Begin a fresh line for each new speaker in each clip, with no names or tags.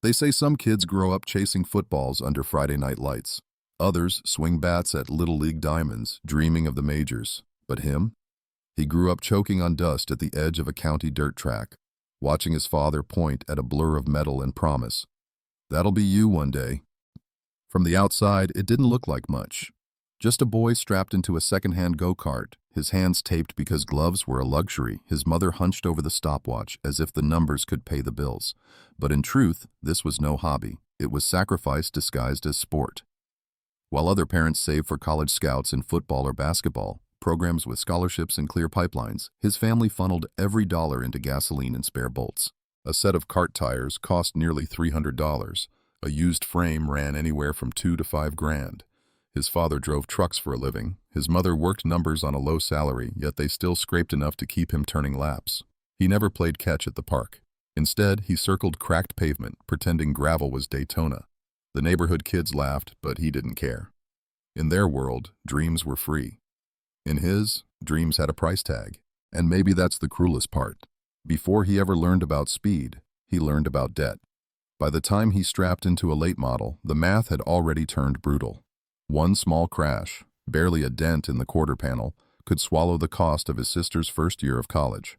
They say some kids grow up chasing footballs under Friday night lights. Others swing bats at Little League diamonds, dreaming of the majors. But him? He grew up choking on dust at the edge of a county dirt track, watching his father point at a blur of metal and promise, "That'll be you one day." From the outside, it didn't look like much. Just a boy strapped into a second-hand go-kart, his hands taped because gloves were a luxury, his mother hunched over the stopwatch as if the numbers could pay the bills. But in truth, this was no hobby. It was sacrifice disguised as sport. While other parents saved for college scouts in football or basketball, programs with scholarships and clear pipelines, his family funneled every dollar into gasoline and spare bolts. A set of kart tires cost nearly $300. A used frame ran anywhere from $2 to $5 grand. His father drove trucks for a living. His mother worked numbers on a low salary, yet they still scraped enough to keep him turning laps. He never played catch at the park. Instead, he circled cracked pavement, pretending gravel was Daytona. The neighborhood kids laughed, but he didn't care. In their world, dreams were free. In his, dreams had a price tag. And maybe that's the cruelest part. Before he ever learned about speed, he learned about debt. By the time he strapped into a late model, the math had already turned brutal. One small crash, barely a dent in the quarter panel, could swallow the cost of his sister's first year of college.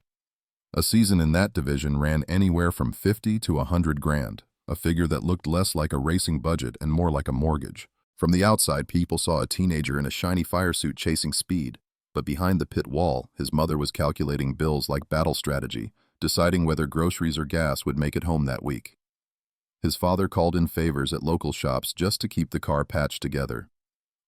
A season in that division ran anywhere from 50 to 100 grand, a figure that looked less like a racing budget and more like a mortgage. From the outside, people saw a teenager in a shiny fire suit chasing speed, but behind the pit wall, his mother was calculating bills like battle strategy, deciding whether groceries or gas would make it home that week. His father called in favors at local shops just to keep the car patched together.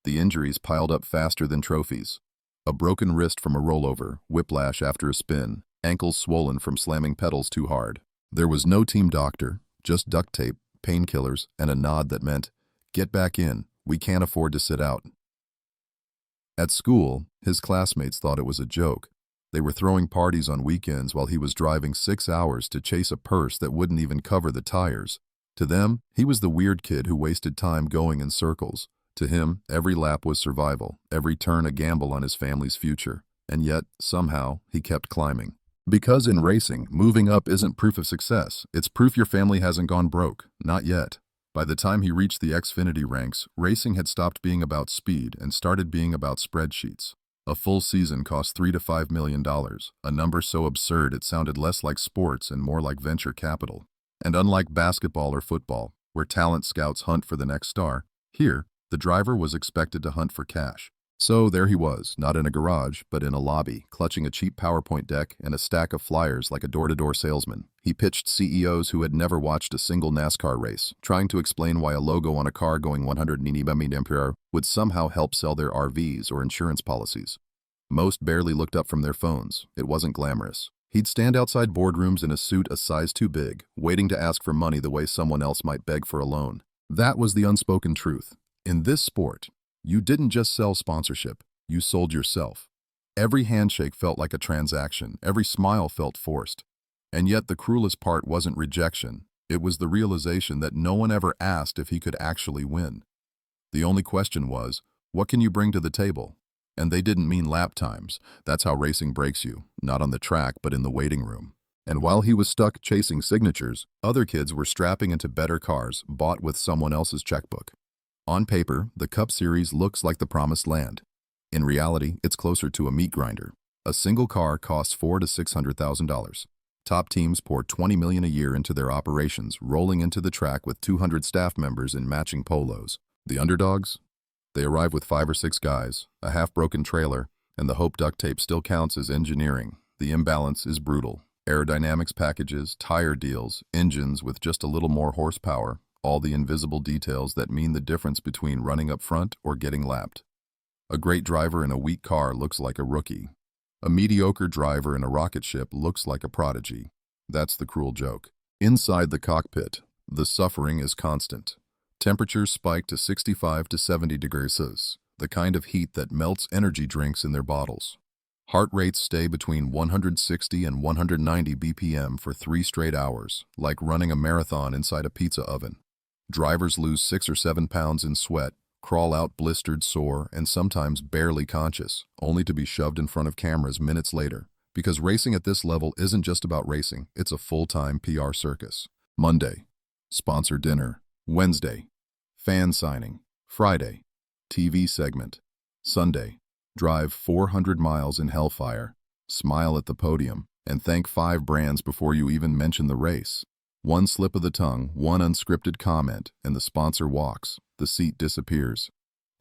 The injuries piled up faster than trophies. A broken wrist from a rollover, whiplash after a spin, ankles swollen from slamming pedals too hard. There was no team doctor, just duct tape, painkillers, and a nod that meant, "Get back in, we can't afford to sit out." At school, his classmates thought it was a joke. They were throwing parties on weekends while he was driving 6 hours to chase a purse that wouldn't even cover the tires. To them, he was the weird kid who wasted time going in circles. To him, every lap was survival, every turn a gamble on his family's future. And yet, somehow, he kept climbing. Because in racing, moving up isn't proof of success. It's proof your family hasn't gone broke. Not yet. By the time he reached the Xfinity ranks, racing had stopped being about speed and started being about spreadsheets. A full season cost $3 to $5 million, a number so absurd it sounded less like sports and more like venture capital. And unlike basketball or football, where talent scouts hunt for the next star, here, the driver was expected to hunt for cash. So there he was, not in a garage, but in a lobby, clutching a cheap PowerPoint deck and a stack of flyers like a door-to-door salesman. He pitched CEOs who had never watched a single NASCAR race, trying to explain why a logo on a car going 100 mph would somehow help sell their RVs or insurance policies. Most barely looked up from their phones. It wasn't glamorous. He'd stand outside boardrooms in a suit a size too big, waiting to ask for money the way someone else might beg for a loan. That was the unspoken truth. In this sport, you didn't just sell sponsorship, you sold yourself. Every handshake felt like a transaction, every smile felt forced. And yet the cruelest part wasn't rejection, it was the realization that no one ever asked if he could actually win. The only question was, what can you bring to the table? And they didn't mean lap times. That's how racing breaks you, not on the track but in the waiting room. And while he was stuck chasing signatures, other kids were strapping into better cars bought with someone else's checkbook. On paper, the Cup Series looks like the promised land. In reality, it's closer to a meat grinder. A single car costs $400,000 to $600,000. Top teams pour $20 million a year into their operations, rolling into the track with 200 staff members in matching polos. The underdogs? They arrive with 5 or 6 guys, a half-broken trailer, and the hope duct tape still counts as engineering. The imbalance is brutal. Aerodynamics packages, tire deals, engines with just a little more horsepower, all the invisible details that mean the difference between running up front or getting lapped. A great driver in a weak car looks like a rookie. A mediocre driver in a rocket ship looks like a prodigy. That's the cruel joke. Inside the cockpit, the suffering is constant. Temperatures spike to 65 to 70 degrees Celsius, the kind of heat that melts energy drinks in their bottles. Heart rates stay between 160 and 190 BPM for 3 straight hours, like running a marathon inside a pizza oven. Drivers lose 6 or 7 pounds in sweat, crawl out blistered, sore, and sometimes barely conscious, only to be shoved in front of cameras minutes later. Because racing at this level isn't just about racing, it's a full-time PR circus. Monday. Sponsor dinner. Wednesday. Fan signing. Friday. TV segment. Sunday. Drive 400 miles in hellfire. Smile at the podium, and thank 5 brands before you even mention the race. One slip of the tongue, one unscripted comment, and the sponsor walks. The seat disappears.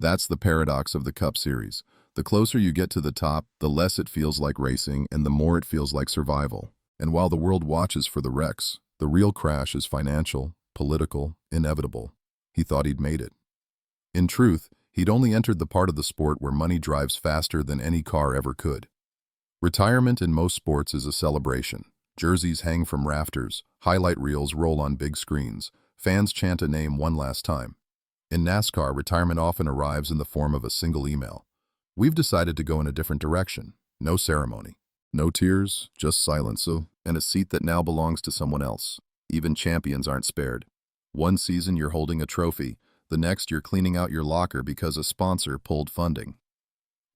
That's the paradox of the Cup Series. The closer you get to the top, the less it feels like racing and the more it feels like survival. And while the world watches for the wrecks, the real crash is financial, political, inevitable. He thought he'd made it. In truth, he'd only entered the part of the sport where money drives faster than any car ever could. Retirement in most sports is a celebration. Jerseys hang from rafters, highlight reels roll on big screens, fans chant a name one last time. In NASCAR, retirement often arrives in the form of a single email. We've decided to go in a different direction. No ceremony. No tears, just silence, and a seat that now belongs to someone else. Even champions aren't spared. One season you're holding a trophy, the next you're cleaning out your locker because a sponsor pulled funding.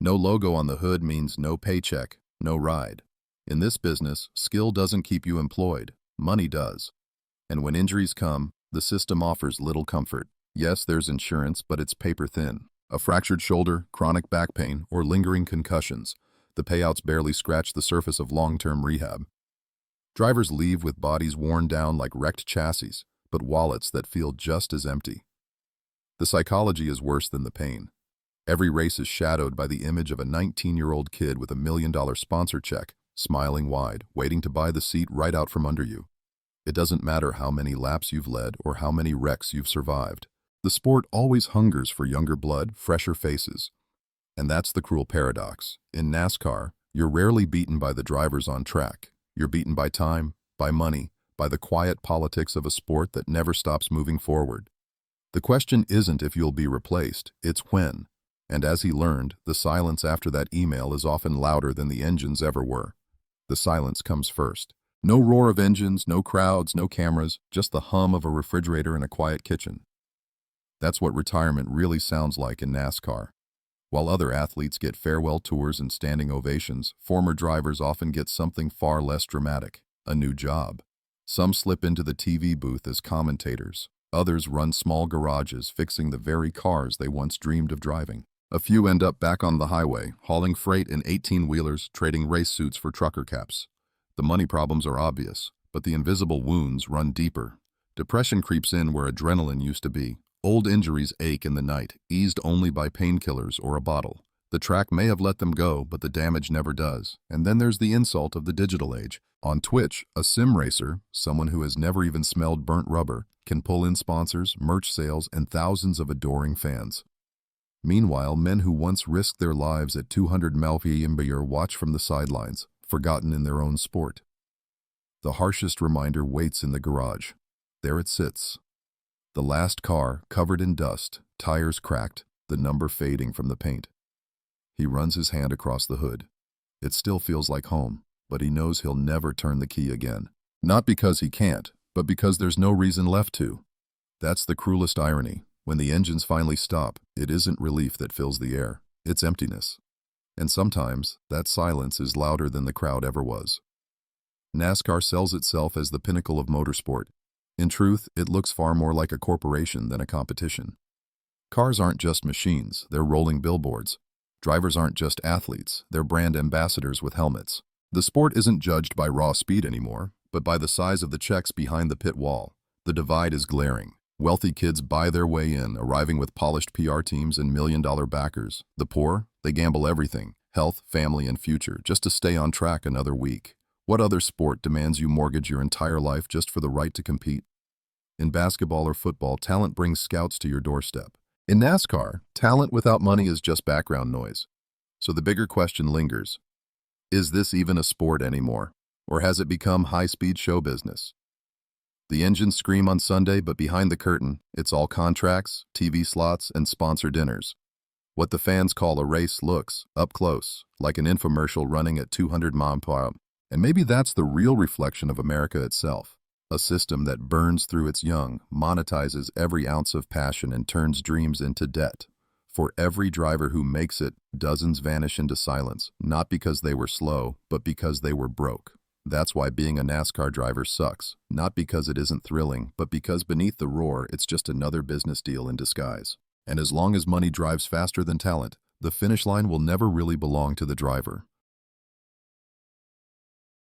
No logo on the hood means no paycheck, no ride. In this business, skill doesn't keep you employed, money does. And when injuries come, the system offers little comfort. Yes, there's insurance, but it's paper thin. A fractured shoulder, chronic back pain, or lingering concussions. The payouts barely scratch the surface of long-term rehab. Drivers leave with bodies worn down like wrecked chassis, but wallets that feel just as empty. The psychology is worse than the pain. Every race is shadowed by the image of a 19-year-old kid with $1 million sponsor check, smiling wide, waiting to buy the seat right out from under you. It doesn't matter how many laps you've led or how many wrecks you've survived. The sport always hungers for younger blood, fresher faces. And that's the cruel paradox. In NASCAR, you're rarely beaten by the drivers on track. You're beaten by time, by money, by the quiet politics of a sport that never stops moving forward. The question isn't if you'll be replaced, it's when. And as he learned, the silence after that email is often louder than the engines ever were. The silence comes first. No roar of engines, no crowds, no cameras, just the hum of a refrigerator in a quiet kitchen. That's what retirement really sounds like in NASCAR. While other athletes get farewell tours and standing ovations, former drivers often get something far less dramatic, a new job. Some slip into the TV booth as commentators. Others run small garages fixing the very cars they once dreamed of driving. A few end up back on the highway, hauling freight in 18-wheelers, trading race suits for trucker caps. The money problems are obvious, but the invisible wounds run deeper. Depression creeps in where adrenaline used to be. Old injuries ache in the night, eased only by painkillers or a bottle. The track may have let them go, but the damage never does. And then there's the insult of the digital age. On Twitch, a sim racer, someone who has never even smelled burnt rubber, can pull in sponsors, merch sales, and thousands of adoring fans. Meanwhile, men who once risked their lives at 200 mph watch from the sidelines, forgotten in their own sport. The harshest reminder waits in the garage. There it sits. The last car, covered in dust, tires cracked, the number fading from the paint. He runs his hand across the hood. It still feels like home, but he knows he'll never turn the key again. Not because he can't, but because there's no reason left to. That's the cruelest irony. When the engines finally stop, it isn't relief that fills the air, it's emptiness. And sometimes, that silence is louder than the crowd ever was. NASCAR sells itself as the pinnacle of motorsport. In truth, it looks far more like a corporation than a competition. Cars aren't just machines, they're rolling billboards. Drivers aren't just athletes, they're brand ambassadors with helmets. The sport isn't judged by raw speed anymore, but by the size of the checks behind the pit wall. The divide is glaring. Wealthy kids buy their way in, arriving with polished PR teams and million-dollar backers. The poor, they gamble everything, health, family, and future, just to stay on track another week. What other sport demands you mortgage your entire life just for the right to compete? In basketball or football, talent brings scouts to your doorstep. In NASCAR, talent without money is just background noise. So the bigger question lingers. Is this even a sport anymore? Or has it become high-speed show business? The engines scream on Sunday, but behind the curtain, it's all contracts, TV slots, and sponsor dinners. What the fans call a race looks, up close, like an infomercial running at 200 mph. And maybe that's the real reflection of America itself. A system that burns through its young, monetizes every ounce of passion, and turns dreams into debt. For every driver who makes it, dozens vanish into silence, not because they were slow, but because they were broke. That's why being a NASCAR driver sucks, not because it isn't thrilling, but because beneath the roar, it's just another business deal in disguise. And as long as money drives faster than talent, the finish line will never really belong to the driver.